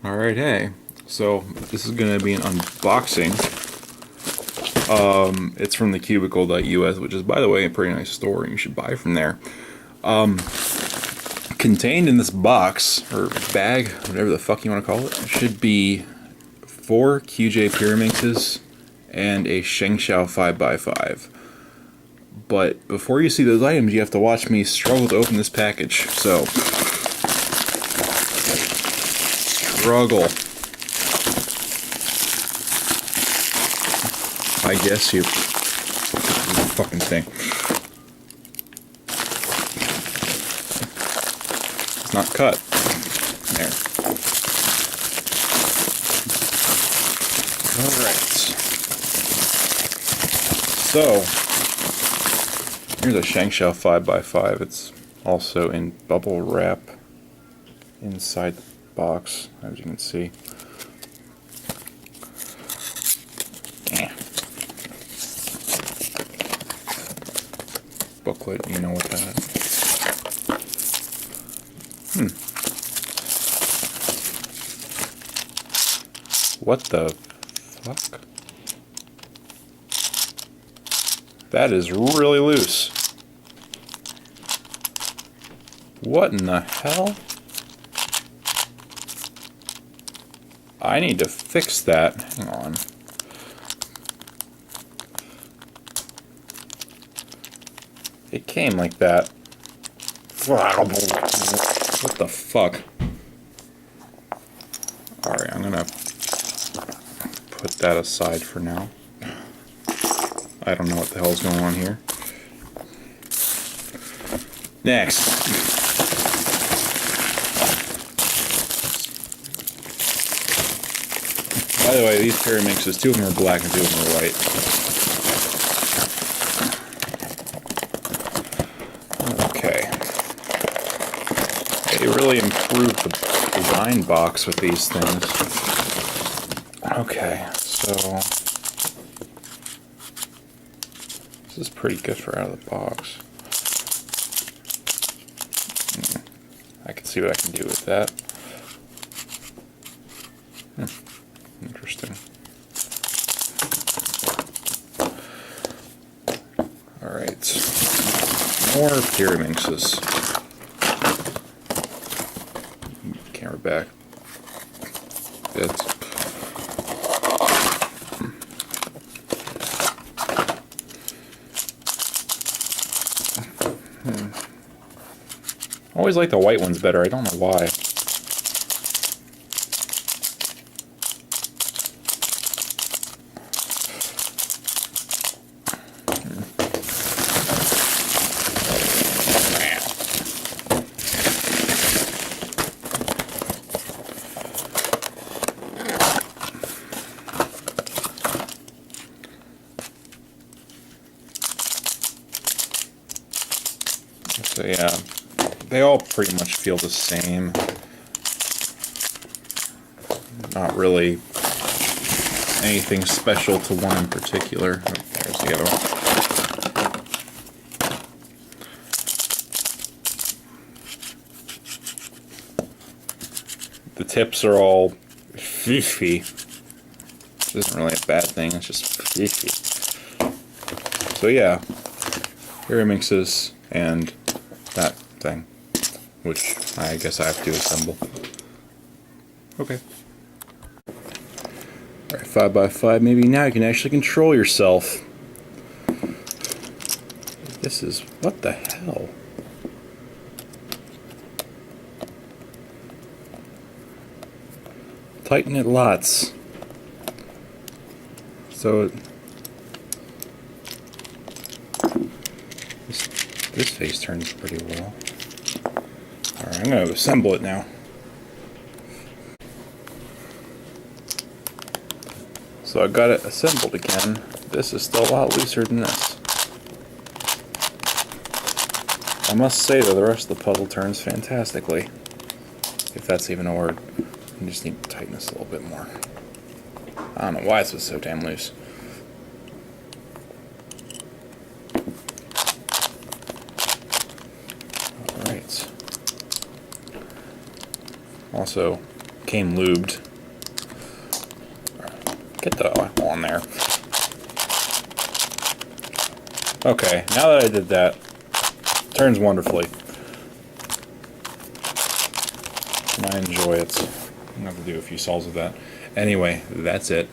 Alright, hey. So, this is going to be an unboxing. It's from the cubicle.us, which is, by the way, a pretty nice store, and you should buy from there. Contained in this box, or bag, whatever the fuck you want to call it, should be 4 QJ Pyraminxes and a ShengShou 5x5. But before you see those items, you have to watch me struggle to open this package. So, struggle. I guess you fucking thing. It's not cut. There. Alright. So, here's a ShengShou 5x5. It's also in bubble wrap inside the box, as you can see. Booklet, you know what that is. What the fuck? That is really loose. What in the hell? I need to fix that. Hang on. It came like that. What the fuck? Alright, I'm gonna put that aside for now. I don't know what the hell's going on here. Next. By the way, these Pyraminxes, 2 of them are black and 2 of them are white. Okay. They really improved the design box with these things. Okay, so this is pretty good for out of the box. I can see what I can do with that. Interesting. Alright. More Pyraminxes. Camera back. That's I always like the white ones better. I don't know why. So yeah, they all pretty much feel the same. Not really anything special to one in particular. Oh, there's the other one. The tips are all fifi. Which isn't really a bad thing, it's just fifi. So yeah, Pyraminxes and that thing, which I guess I have to assemble. Okay. Alright, 5x5, maybe now you can actually control yourself. This is, what the hell? Tighten it lots. So this face turns pretty well. Alright, I'm going to assemble it now. So I got it assembled again. This is still a lot looser than this. I must say though, the rest of the puzzle turns fantastically. If that's even a word. I just need to tighten this a little bit more. I don't know why this was so damn loose. Also, came lubed. Get the oil on there. Okay, now that I did that, it turns wonderfully. And I enjoy it. I'm going to have to do a few sols with that. Anyway, that's it.